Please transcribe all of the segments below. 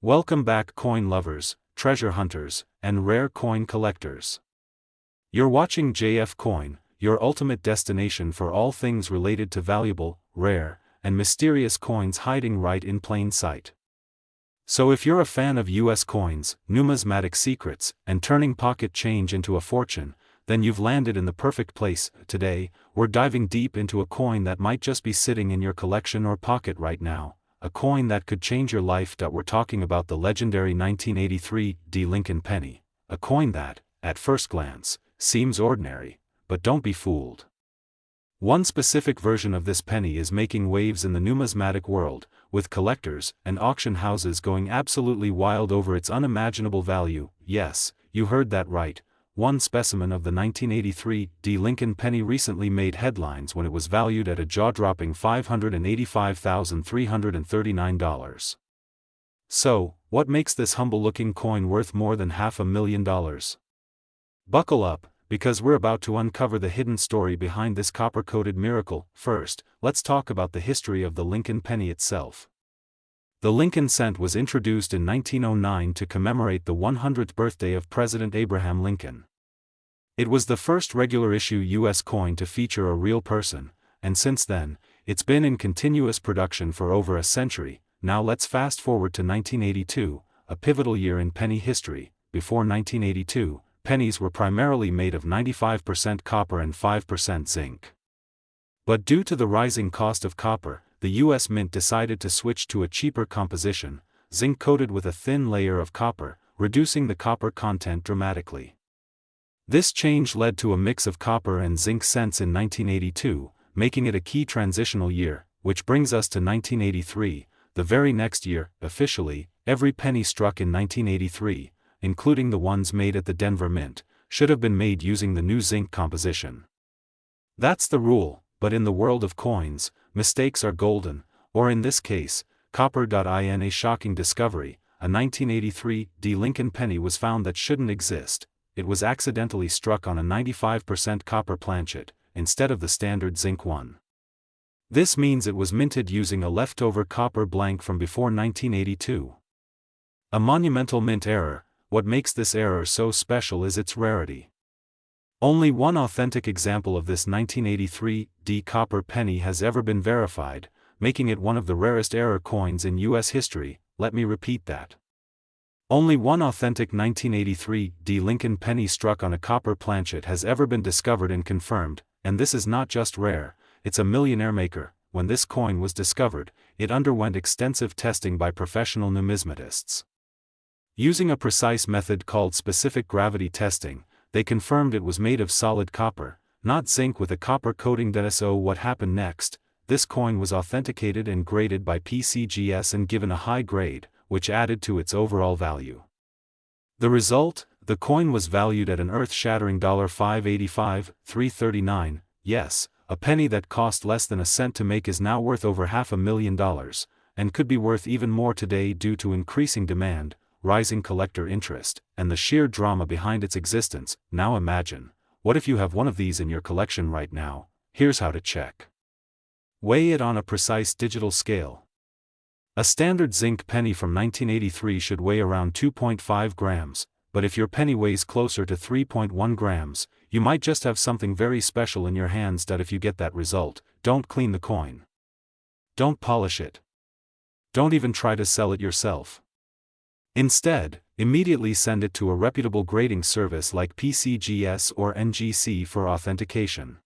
Welcome back, coin lovers, treasure hunters, and rare coin collectors. You're watching JF Coin, your ultimate destination for all things related to valuable, rare, and mysterious coins hiding right in plain sight. So if you're a fan of US coins, numismatic secrets, and turning pocket change into a fortune, then you've landed in the perfect place. Today, we're diving deep into a coin that might just be sitting in your collection or pocket right now. A coin that could change your life. We're talking about the legendary 1983 Lincoln penny. A coin that, at first glance, seems ordinary, but don't be fooled. One specific version of this penny is making waves in the numismatic world, with collectors and auction houses going absolutely wild over its unimaginable value. Yes, you heard that right. One specimen of the 1983 Lincoln penny recently made headlines when it was valued at a jaw-dropping $585,339. So, what makes this humble-looking coin worth more than $500,000? Buckle up, because we're about to uncover the hidden story behind this copper-coated miracle. First, let's talk about the history of the Lincoln penny itself. The Lincoln cent was introduced in 1909 to commemorate the 100th birthday of President Abraham Lincoln. It was the first regular-issue U.S. coin to feature a real person, and since then, it's been in continuous production for over a century. Now let's fast-forward to 1982, a pivotal year in penny history. Before 1982, pennies were primarily made of 95% copper and 5% zinc. But due to the rising cost of copper, the U.S. Mint decided to switch to a cheaper composition, zinc coated with a thin layer of copper, reducing the copper content dramatically. This change led to a mix of copper and zinc cents in 1982, making it a key transitional year, which brings us to 1983, the very next year. Officially, every penny struck in 1983, including the ones made at the Denver Mint, should have been made using the new zinc composition. That's the rule, but in the world of coins, mistakes are golden, or in this case, copper. In a shocking discovery, a 1983 Lincoln penny was found that shouldn't exist. It was accidentally struck on a 95% copper planchet, instead of the standard zinc one. This means it was minted using a leftover copper blank from before 1982. A monumental mint error. What makes this error so special is its rarity. Only one authentic example of this 1983 copper penny has ever been verified, making it one of the rarest error coins in U.S. history. Let me repeat that. Only one authentic 1983 Lincoln penny struck on a copper planchet has ever been discovered and confirmed, and this is not just rare, it's a millionaire maker. When this coin was discovered, it underwent extensive testing by professional numismatists. Using a precise method called specific gravity testing, they confirmed it was made of solid copper, not zinc with a copper coating. So what happened next? This coin was authenticated and graded by PCGS and given a high grade, which added to its overall value. The result? The coin was valued at an earth-shattering $585,339. Yes, a penny that cost less than a cent to make is now worth over $500,000, and could be worth even more today due to increasing demand, rising collector interest, and the sheer drama behind its existence. Now imagine, what if you have one of these in your collection right now? Here's how to check. Weigh it on a precise digital scale. A standard zinc penny from 1983 should weigh around 2.5 grams, but if your penny weighs closer to 3.1 grams, you might just have something very special in your hands. If you get that result, don't clean the coin. Don't polish it. Don't even try to sell it yourself. Instead, immediately send it to a reputable grading service like PCGS or NGC for authentication.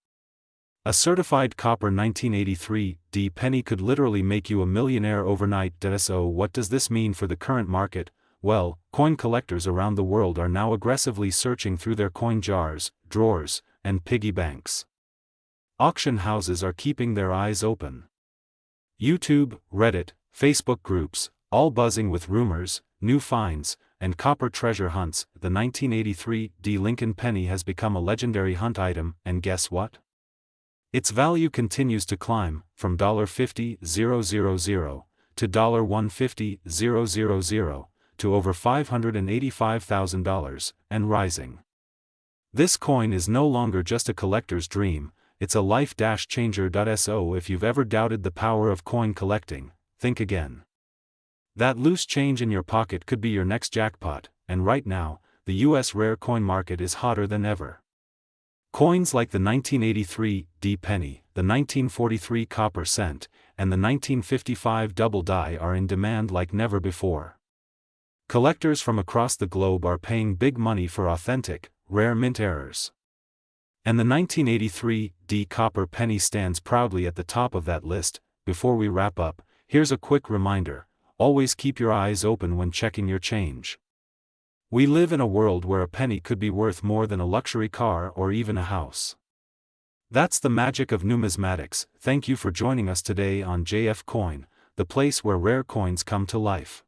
A certified copper 1983 penny could literally make you a millionaire overnight. So what does this mean for the current market? Well, coin collectors around the world are now aggressively searching through their coin jars, drawers, and piggy banks. Auction houses are keeping their eyes open. YouTube, Reddit, Facebook groups, all buzzing with rumors, new finds, and copper treasure hunts. The 1983 Lincoln penny has become a legendary hunt item, and guess what? Its value continues to climb, from $50,000 to $150,000 to over $585,000, and rising. This coin is no longer just a collector's dream, it's a life-changer. So if you've ever doubted the power of coin collecting, think again. That loose change in your pocket could be your next jackpot, and right now, the US rare coin market is hotter than ever. Coins like the 1983 D penny, the 1943 copper cent, and the 1955 double die are in demand like never before. Collectors from across the globe are paying big money for authentic, rare mint errors. And the 1983 D copper penny stands proudly at the top of that list. Before we wrap up, here's a quick reminder: always keep your eyes open when checking your change. We live in a world where a penny could be worth more than a luxury car or even a house. That's the magic of numismatics. Thank you for joining us today on JF Coin, the place where rare coins come to life.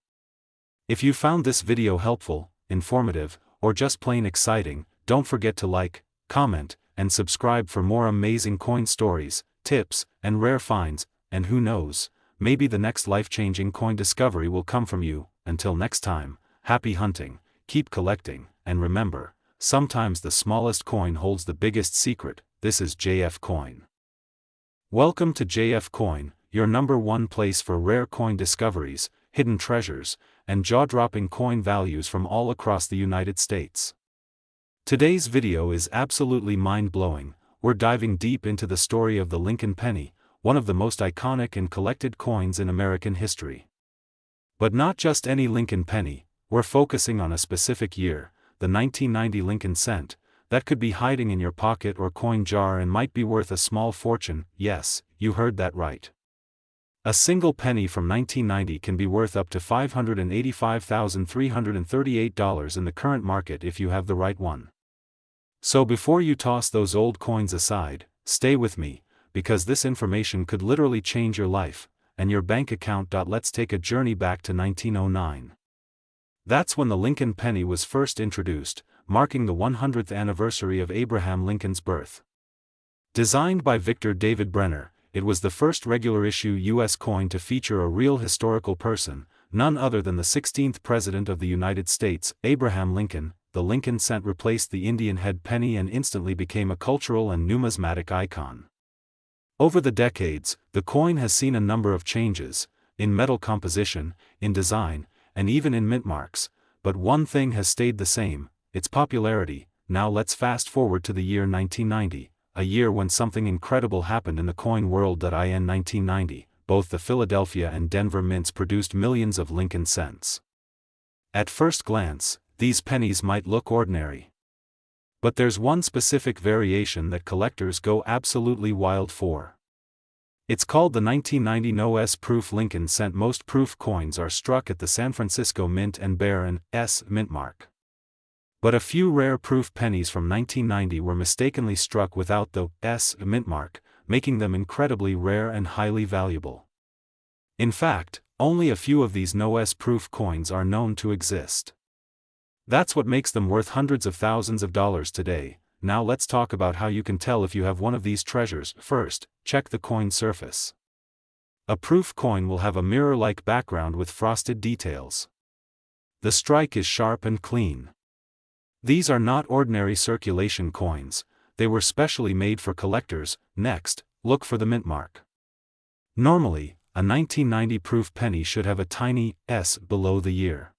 If you found this video helpful, informative, or just plain exciting, don't forget to like, comment, and subscribe for more amazing coin stories, tips, and rare finds, and who knows, maybe the next life-changing coin discovery will come from you. Until next time, happy hunting, keep collecting, and remember, sometimes the smallest coin holds the biggest secret. This is JF Coin. Welcome to JF Coin, your #1 place for rare coin discoveries, hidden treasures, and jaw-dropping coin values from all across the United States. Today's video is absolutely mind-blowing. We're diving deep into the story of the Lincoln penny, one of the most iconic and collected coins in American history. But not just any Lincoln penny, we're focusing on a specific year, the 1990 Lincoln cent, that could be hiding in your pocket or coin jar and might be worth a small fortune. Yes, you heard that right. A single penny from 1990 can be worth up to $585,338 in the current market if you have the right one. So before you toss those old coins aside, stay with me, because this information could literally change your life and your bank account. Let's take a journey back to 1909. That's when the Lincoln penny was first introduced, marking the 100th anniversary of Abraham Lincoln's birth. Designed by Victor David Brenner, it was the first regular-issue U.S. coin to feature a real historical person, none other than the 16th President of the United States, Abraham Lincoln. The Lincoln cent replaced the Indian head penny and instantly became a cultural and numismatic icon. Over the decades, the coin has seen a number of changes, in metal composition, in design, and even in mint marks, but one thing has stayed the same: its popularity. Now let's fast forward to the year 1990, a year when something incredible happened in the coin world. In 1990, both the Philadelphia and Denver mints produced millions of Lincoln cents. At first glance, these pennies might look ordinary. But there's one specific variation that collectors go absolutely wild for. It's called the 1990 No-S Proof Lincoln cent. Most proof coins are struck at the San Francisco Mint and bear an S mint mark. But a few rare proof pennies from 1990 were mistakenly struck without the S mint mark, making them incredibly rare and highly valuable. In fact, only a few of these No-S proof coins are known to exist. That's what makes them worth hundreds of thousands of dollars today. Now let's talk about how you can tell if you have one of these treasures. First, check the coin surface. A proof coin will have a mirror-like background with frosted details. The strike is sharp and clean. These are not ordinary circulation coins, they were specially made for collectors. Next, look for the mint mark. Normally, a 1990 proof penny should have a tiny S below the year.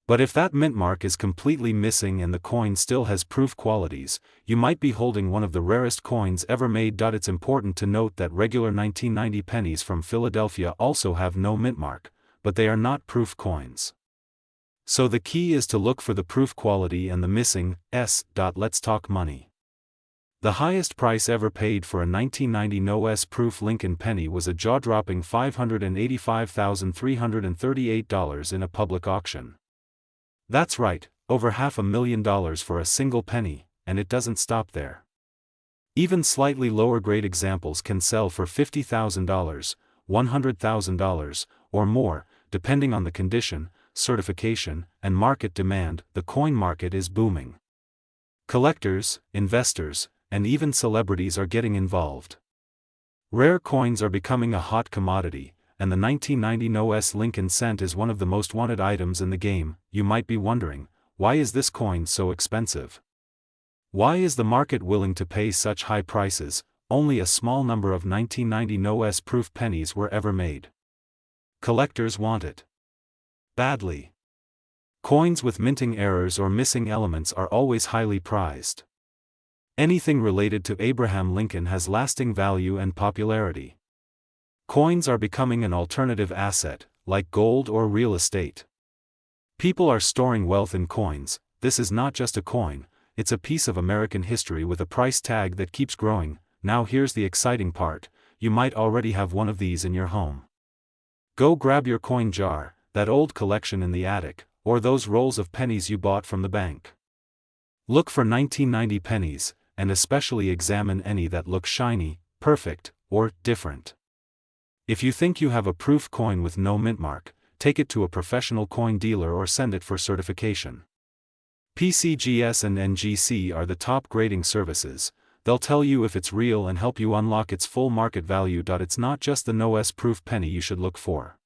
But if that mint mark is completely missing and the coin still has proof qualities, you might be holding one of the rarest coins ever made. It's important to note that regular 1990 pennies from Philadelphia also have no mint mark, but they are not proof coins. So the key is to look for the proof quality and the missing S. Let's talk money. The highest price ever paid for a 1990 No-S proof Lincoln penny was a jaw-dropping $585,338 in a public auction. That's right, over $500,000 for a single penny, and it doesn't stop there. Even slightly lower grade examples can sell for $50,000, $100,000, or more, depending on the condition, certification, and market demand. The coin market is booming. Collectors, investors, and even celebrities are getting involved. Rare coins are becoming a hot commodity, and the 1990 No-S Lincoln cent is one of the most wanted items in the game. You might be wondering, why is this coin so expensive? Why is the market willing to pay such high prices? Only a small number of 1990 No-S proof pennies were ever made. Collectors want it. Badly. Coins with minting errors or missing elements are always highly prized. Anything related to Abraham Lincoln has lasting value and popularity. Coins are becoming an alternative asset, like gold or real estate. People are storing wealth in coins. This is not just a coin, it's a piece of American history with a price tag that keeps growing. Now here's the exciting part, you might already have one of these in your home. Go grab your coin jar, that old collection in the attic, or those rolls of pennies you bought from the bank. Look for 1990 pennies, and especially examine any that look shiny, perfect, or different. If you think you have a proof coin with no mint mark, take it to a professional coin dealer or send it for certification. PCGS and NGC are the top grading services. They'll tell you if it's real and help you unlock its full market value. It's not just the no-S proof penny you should look for.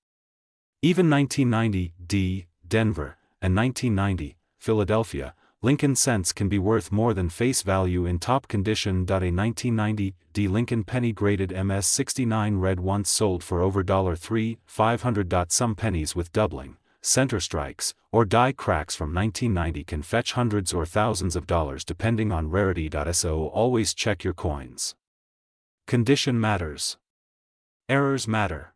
Even 1990 D. Denver, and 1990 Philadelphia, Lincoln cents can be worth more than face value in top condition. A 1990 D. Lincoln penny graded MS69 red once sold for over $3,500. Some pennies with doubling, center strikes, or die cracks from 1990 can fetch hundreds or thousands of dollars depending on rarity. So always check your coins. Condition matters. Errors matter.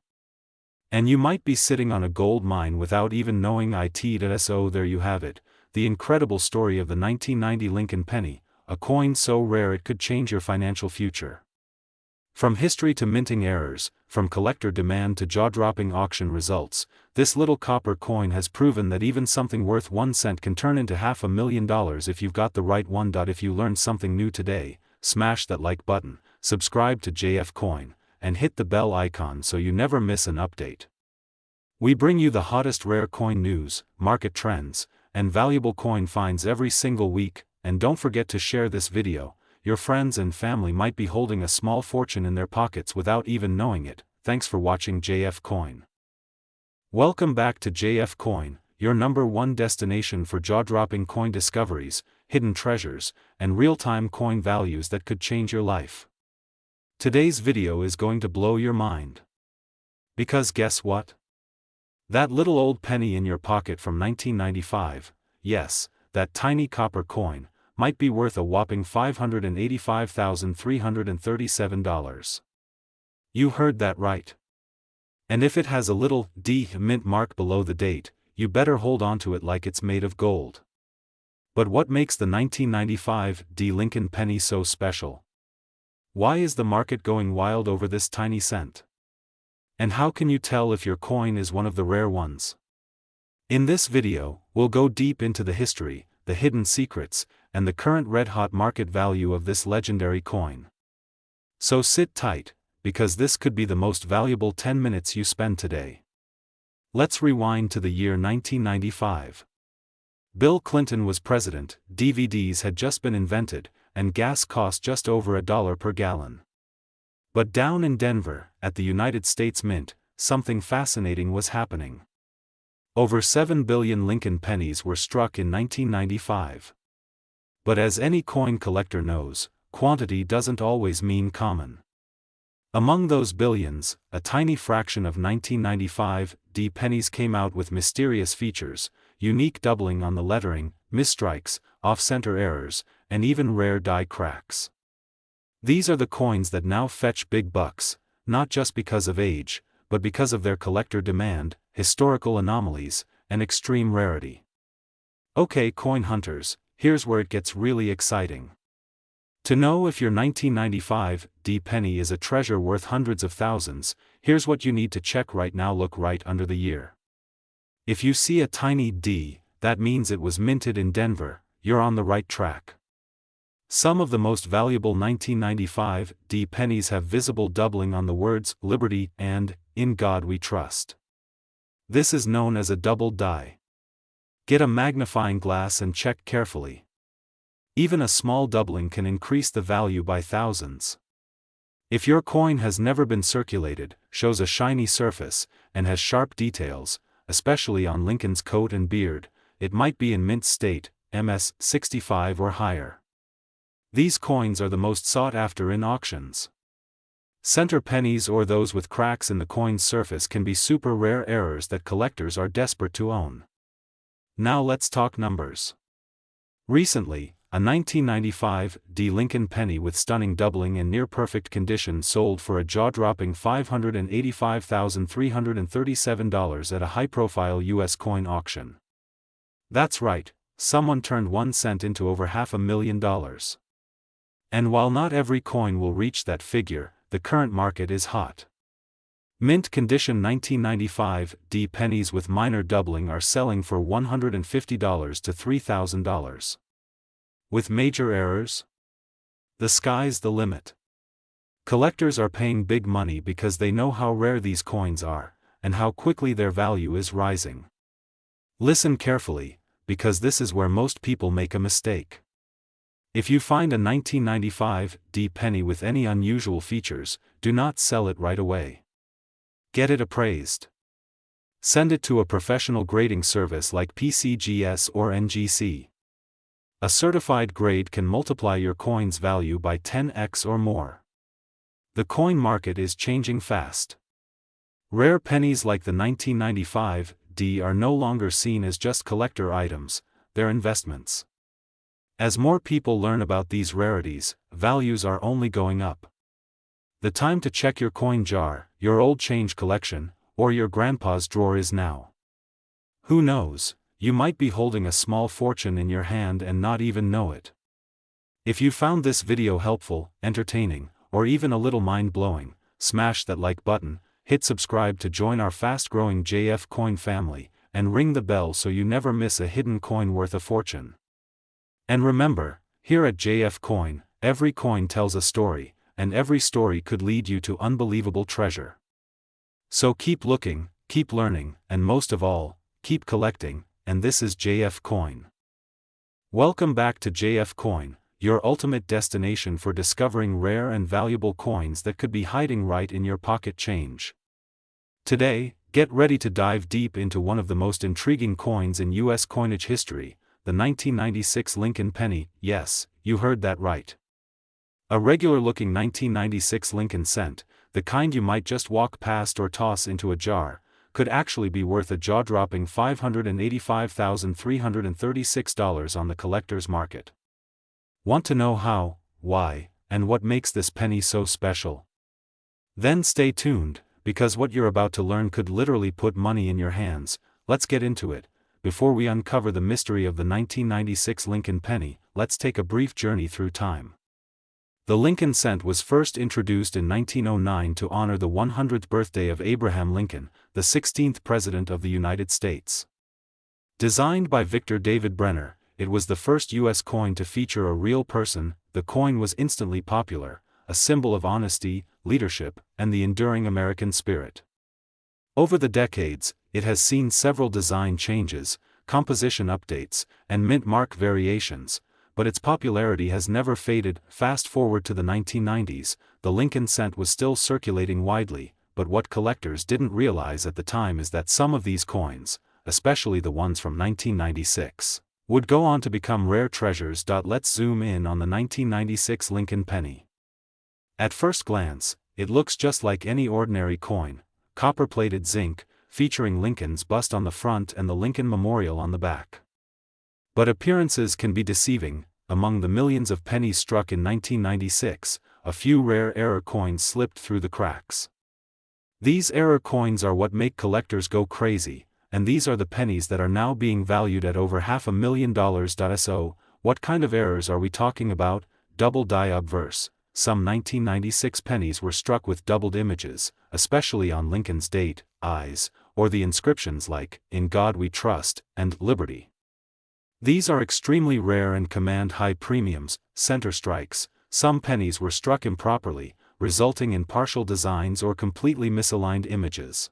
And you might be sitting on a gold mine without even knowing it. So there you have it, the incredible story of the 1990 Lincoln penny, a coin so rare it could change your financial future. From history to minting errors, from collector demand to jaw-dropping auction results, this little copper coin has proven that even something worth 1 cent can turn into $500,000 if you've got the right one. If you learned something new today, smash that like button, subscribe to JF Coin, and hit the bell icon so you never miss an update. We bring you the hottest rare coin news, market trends, and valuable coin finds every single week. And don't forget to share this video. Your friends and family might be holding a small fortune in their pockets without even knowing it. Thanks for watching JF Coin. Welcome back to JF Coin, your #1 destination for jaw-dropping coin discoveries, hidden treasures, and real-time coin values that could change your life. Today's video is going to blow your mind. Because guess what? That little old penny in your pocket from 1995, yes, that tiny copper coin, might be worth a whopping $585,337. You heard that right. And if it has a little D mint mark below the date, you better hold on to it like it's made of gold. But what makes the 1995 D Lincoln penny so special? Why is the market going wild over this tiny cent? And how can you tell if your coin is one of the rare ones? In this video, we'll go deep into the history, the hidden secrets, and the current red-hot market value of this legendary coin. So sit tight, because this could be the most valuable 10 minutes you spend today. Let's rewind to the year 1995. Bill Clinton was president, DVDs had just been invented, and gas cost just over $1 per gallon. But down in Denver, at the United States Mint, something fascinating was happening. Over 7 billion Lincoln pennies were struck in 1995. But as any coin collector knows, quantity doesn't always mean common. Among those billions, a tiny fraction of 1995 D pennies came out with mysterious features, unique doubling on the lettering, misstrikes, off-center errors, and even rare die cracks. These are the coins that now fetch big bucks, not just because of age, but because of their collector demand, historical anomalies, and extreme rarity. Okay, coin hunters, here's where it gets really exciting. To know if your 1995 D penny is a treasure worth hundreds of thousands, here's what you need to check right now. Look right under the year. If you see a tiny D, that means it was minted in Denver. You're on the right track. Some of the most valuable 1995 D pennies have visible doubling on the words Liberty and In God We Trust. This is known as a double die. Get a magnifying glass and check carefully. Even a small doubling can increase the value by thousands. If your coin has never been circulated, shows a shiny surface, and has sharp details, especially on Lincoln's coat and beard, it might be in mint state, MS 65 or higher. These coins are the most sought after in auctions. Center pennies or those with cracks in the coin's surface can be super rare errors that collectors are desperate to own. Now let's talk numbers. Recently, a 1995 D Lincoln penny with stunning doubling and near-perfect condition sold for a jaw-dropping $585,337 at a high-profile U.S. coin auction. That's right, someone turned 1 cent into over $500,000. And while not every coin will reach that figure, the current market is hot. Mint condition 1995 D pennies with minor doubling are selling for $150 to $3,000. With major errors? The sky's the limit. Collectors are paying big money because they know how rare these coins are, and how quickly their value is rising. Listen carefully, because this is where most people make a mistake. If you find a 1995 D penny with any unusual features, do not sell it right away. Get it appraised. Send it to a professional grading service like PCGS or NGC. A certified grade can multiply your coin's value by 10x or more. The coin market is changing fast. Rare pennies like the 1995 D are no longer seen as just collector items, they're investments. As more people learn about these rarities, values are only going up. The time to check your coin jar, your old change collection, or your grandpa's drawer is now. Who knows, you might be holding a small fortune in your hand and not even know it. If you found this video helpful, entertaining, or even a little mind-blowing, smash that like button, hit subscribe to join our fast-growing JF Coin family, and ring the bell so you never miss a hidden coin worth a fortune. And remember, here at JF Coin, every coin tells a story, and every story could lead you to unbelievable treasure. So keep looking, keep learning, and most of all, keep collecting, and this is JF Coin. Welcome back to JF Coin, your ultimate destination for discovering rare and valuable coins that could be hiding right in your pocket change. Today, get ready to dive deep into one of the most intriguing coins in U.S. coinage history, the 1996 Lincoln penny. Yes, you heard that right. A regular-looking 1996 Lincoln cent, the kind you might just walk past or toss into a jar, could actually be worth a jaw-dropping $585,336 on the collector's market. Want to know how, why, and what makes this penny so special? Then stay tuned, because what you're about to learn could literally put money in your hands. Let's get into it. Before we uncover the mystery of the 1996 Lincoln penny, let's take a brief journey through time. The Lincoln cent was first introduced in 1909 to honor the 100th birthday of Abraham Lincoln, the 16th President of the United States. Designed by Victor David Brenner, it was the first U.S. coin to feature a real person. The coin was instantly popular, a symbol of honesty, leadership, and the enduring American spirit. Over the decades, it has seen several design changes, composition updates, and mint mark variations, but its popularity has never faded. Fast forward to the 1990s, the Lincoln cent was still circulating widely, but what collectors didn't realize at the time is that some of these coins, especially the ones from 1996, would go on to become rare treasures. Let's zoom in on the 1996 Lincoln penny. At first glance, it looks just like any ordinary coin, copper-plated zinc, featuring Lincoln's bust on the front and the Lincoln Memorial on the back. But appearances can be deceiving. Among the millions of pennies struck in 1996, a few rare error coins slipped through the cracks. These error coins are what make collectors go crazy, and these are the pennies that are now being valued at over $500,000. So, what kind of errors are we talking about? Double die obverse. Some 1996 pennies were struck with doubled images, especially on Lincoln's date, eyes, or the inscriptions like, "In God We Trust," and "Liberty." These are extremely rare and command high premiums. Center strikes. Some pennies were struck improperly, resulting in partial designs or completely misaligned images.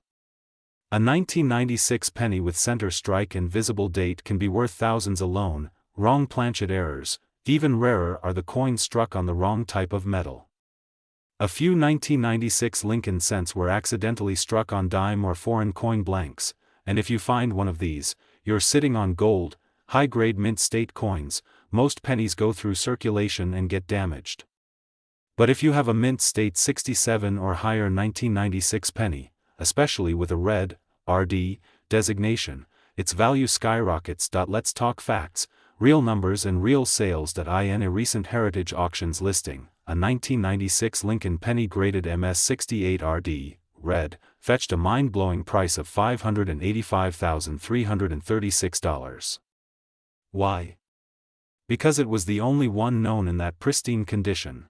A 1996 penny with center strike and visible date can be worth thousands alone. Wrong planchet errors. Even rarer are the coins struck on the wrong type of metal. A few 1996 Lincoln cents were accidentally struck on dime or foreign coin blanks, and if you find one of these, you're sitting on gold, high-grade mint state coins. Most pennies go through circulation and get damaged. But if you have a mint state 67 or higher 1996 penny, especially with a red, RD, designation, its value skyrockets. Let's talk facts, real numbers and real sales. In a recent Heritage Auctions listing, a 1996 Lincoln penny graded MS68 RD, red, fetched a mind-blowing price of $585,336. Why? Because it was the only one known in that pristine condition.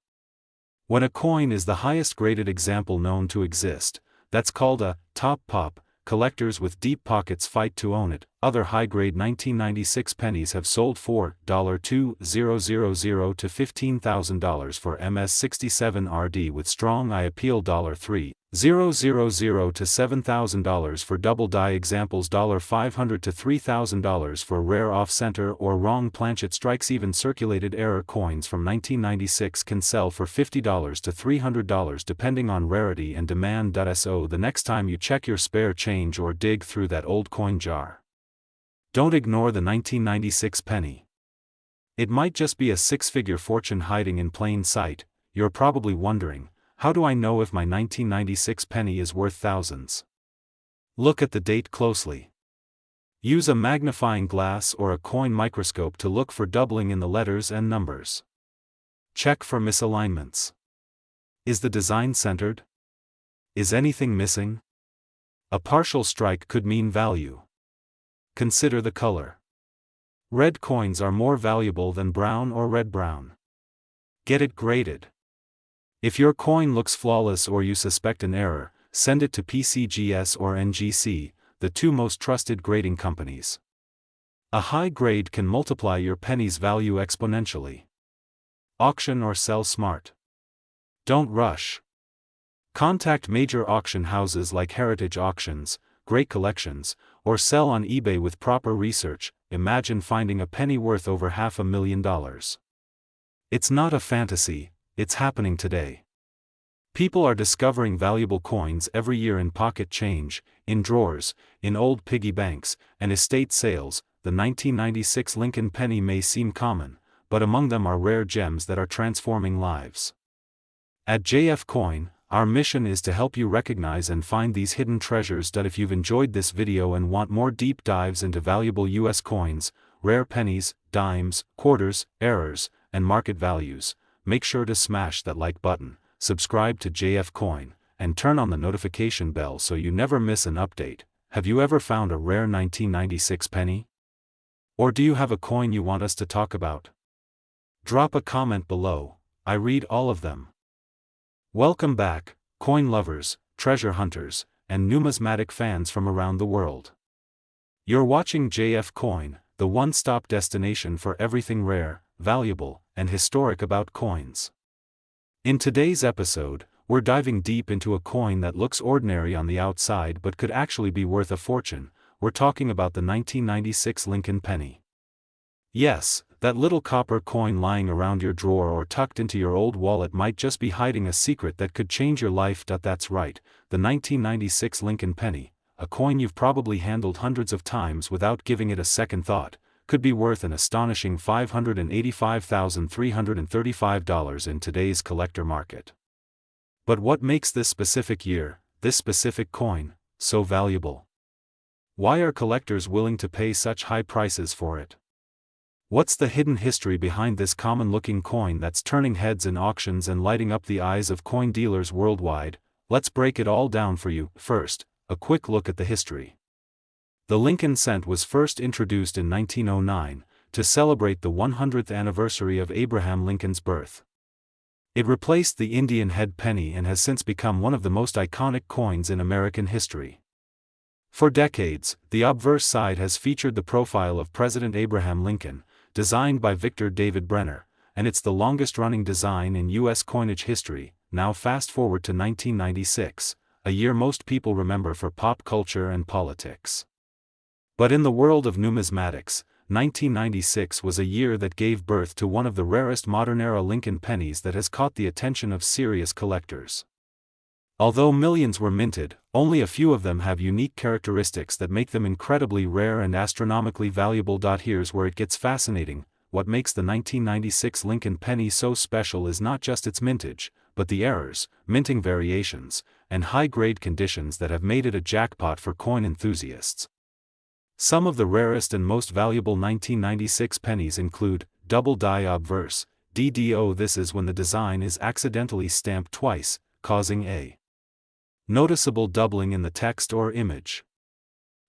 When a coin is the highest graded example known to exist, that's called a top pop. Collectors with deep pockets fight to own it. Other high-grade 1996 pennies have sold for $2,000 to $15,000 for MS67 RD with strong eye appeal, $3,000 to $7,000 for double die examples, $500 to $3,000 for rare off-center or wrong planchet strikes. Even circulated error coins from 1996 can sell for $50 to $300 depending on rarity and demand. So the next time you check your spare change or dig through that old coin jar, don't ignore the 1996 penny. It might just be a six-figure fortune hiding in plain sight. You're probably wondering, how do I know if my 1996 penny is worth thousands? Look at the date closely. Use a magnifying glass or a coin microscope to look for doubling in the letters and numbers. Check for misalignments. Is the design centered? Is anything missing? A partial strike could mean value. Consider the color. Red coins are more valuable than brown or red-brown. Get it graded. If your coin looks flawless or you suspect an error, send it to PCGS or NGC, the two most trusted grading companies. A high grade can multiply your penny's value exponentially. Auction or sell smart. Don't rush. Contact major auction houses like Heritage Auctions, Great Collections, or sell on eBay with proper research. Imagine finding a penny worth over $500,000. It's not a fantasy, it's happening today. People are discovering valuable coins every year in pocket change, in drawers, in old piggy banks, and estate sales. The 1996 Lincoln penny may seem common, but among them are rare gems that are transforming lives. At JF Coin, our mission is to help you recognize and find these hidden treasures. If you've enjoyed this video and want more deep dives into valuable US coins, rare pennies, dimes, quarters, errors, and market values, make sure to smash that like button, subscribe to JF Coin, and turn on the notification bell so you never miss an update. Have you ever found a rare 1996 penny? Or do you have a coin you want us to talk about? Drop a comment below, I read all of them. Welcome back, coin lovers, treasure hunters, and numismatic fans from around the world. You're watching JF Coin, the one-stop destination for everything rare, valuable, and historic about coins. In today's episode, we're diving deep into a coin that looks ordinary on the outside but could actually be worth a fortune. We're talking about the 1996 Lincoln penny. Yes, that little copper coin lying around your drawer or tucked into your old wallet might just be hiding a secret that could change your life. That's right, the 1996 Lincoln penny, a coin you've probably handled hundreds of times without giving it a second thought, could be worth an astonishing $585,335 in today's collector market. But what makes this specific year, this specific coin, so valuable? Why are collectors willing to pay such high prices for it? What's the hidden history behind this common-looking coin that's turning heads in auctions and lighting up the eyes of coin dealers worldwide? Let's break it all down for you. First, a quick look at the history. The Lincoln cent was first introduced in 1909, to celebrate the 100th anniversary of Abraham Lincoln's birth. It replaced the Indian head penny and has since become one of the most iconic coins in American history. For decades, the obverse side has featured the profile of President Abraham Lincoln, designed by Victor David Brenner, and it's the longest-running design in U.S. coinage history. Now fast forward to 1996, a year most people remember for pop culture and politics. But in the world of numismatics, 1996 was a year that gave birth to one of the rarest modern-era Lincoln pennies that has caught the attention of serious collectors. Although millions were minted, only a few of them have unique characteristics that make them incredibly rare and astronomically valuable. Here's where it gets fascinating. what makes the 1996 Lincoln penny so special is not just its mintage, but the errors, minting variations, and high-grade conditions that have made it a jackpot for coin enthusiasts. Some of the rarest and most valuable 1996 pennies include double die obverse, DDO. This is when the design is accidentally stamped twice, causing a noticeable doubling in the text or image.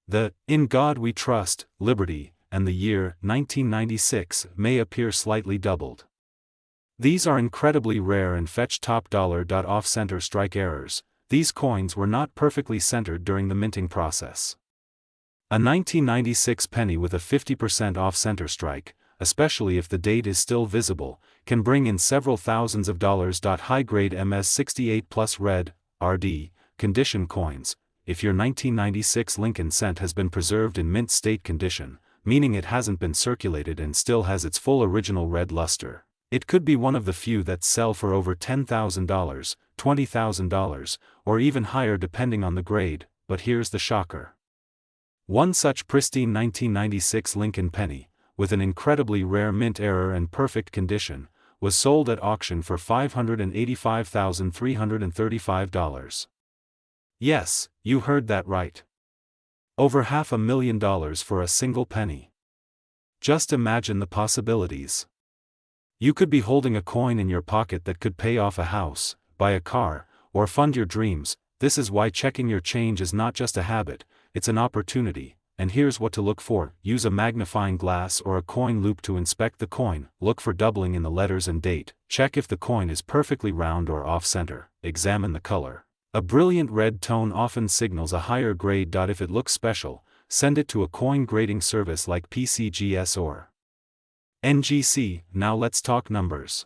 The "In God We Trust, Liberty," and the year 1996 may appear slightly doubled. These are incredibly rare and fetch top dollar. Off-center strike errors. These coins were not perfectly centered during the minting process. A 1996 penny with a 50% off-center strike, especially if the date is still visible, can bring in several thousands of dollars. High-grade MS68 plus red, RD, condition coins. If your 1996 Lincoln cent has been preserved in mint state condition, meaning it hasn't been circulated and still has its full original red luster, it could be one of the few that sell for over $10,000, $20,000, or even higher depending on the grade. But here's the shocker. One such pristine 1996 Lincoln penny, with an incredibly rare mint error and perfect condition, was sold at auction for $585,335. Yes, you heard that right. Over $500,000 for a single penny. Just imagine the possibilities. You could be holding a coin in your pocket that could pay off a house, buy a car, or fund your dreams. This is why checking your change is not just a habit, it's an opportunity. And here's what to look for. Use a magnifying glass or a coin loop to inspect the coin. Look for doubling in the letters and date. Check if the coin is perfectly round or off-center. Examine the color. A brilliant red tone often signals a higher grade. If it looks special, send it to a coin grading service like PCGS or NGC. Now let's talk numbers.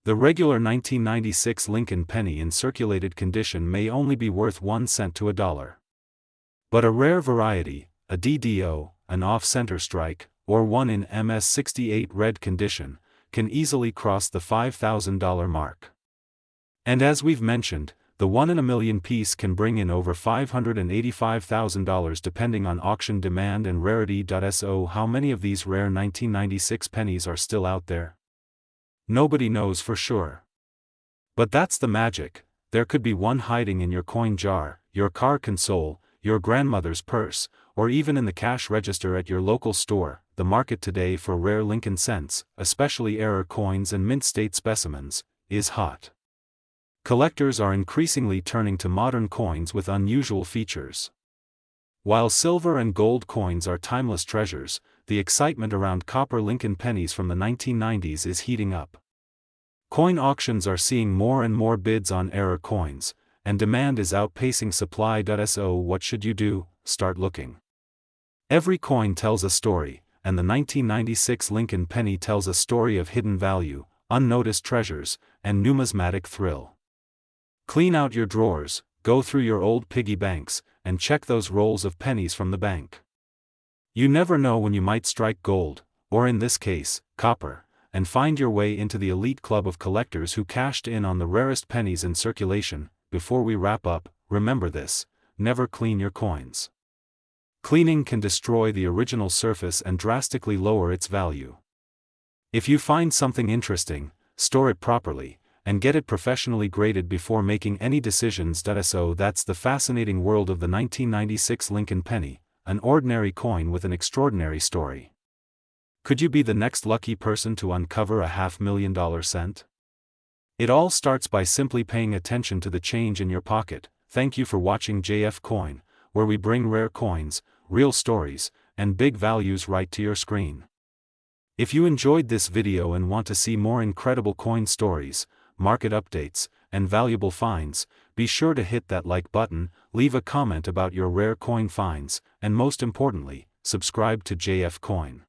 The regular 1996 Lincoln penny in circulated condition may only be worth 1 cent to $1. But a rare variety, a DDO, an off-center strike, or one in MS68 red condition, can easily cross the $5,000 mark. And as we've mentioned, the 1 in a million piece can bring in over $585,000 depending on auction demand and rarity. So how many of these rare 1996 pennies are still out there? Nobody knows for sure. But that's the magic. There could be one hiding in your coin jar, your car console, your grandmother's purse, or even in the cash register at your local store. The market today for rare Lincoln cents, especially error coins and mint state specimens, is hot. Collectors are increasingly turning to modern coins with unusual features. While silver and gold coins are timeless treasures, the excitement around copper Lincoln pennies from the 1990s is heating up. Coin auctions are seeing more and more bids on error coins, and demand is outpacing supply. So what should you do? Start looking. Every coin tells a story, and the 1996 Lincoln penny tells a story of hidden value, unnoticed treasures, and numismatic thrill. Clean out your drawers, go through your old piggy banks, and check those rolls of pennies from the bank. You never know when you might strike gold, or in this case, copper, and find your way into the elite club of collectors who cashed in on the rarest pennies in circulation. Before we wrap up, remember this: never clean your coins. Cleaning can destroy the original surface and drastically lower its value. If you find something interesting, store it properly, and get it professionally graded before making any decisions. So that's the fascinating world of the 1996 Lincoln penny, an ordinary coin with an extraordinary story. Could you be the next lucky person to uncover a $500,000 cent? It all starts by simply paying attention to the change in your pocket. Thank you for watching JF Coin, where we bring rare coins, real stories, and big values right to your screen. If you enjoyed this video and want to see more incredible coin stories, market updates, and valuable finds, be sure to hit that like button, leave a comment about your rare coin finds, and most importantly, subscribe to JF Coin.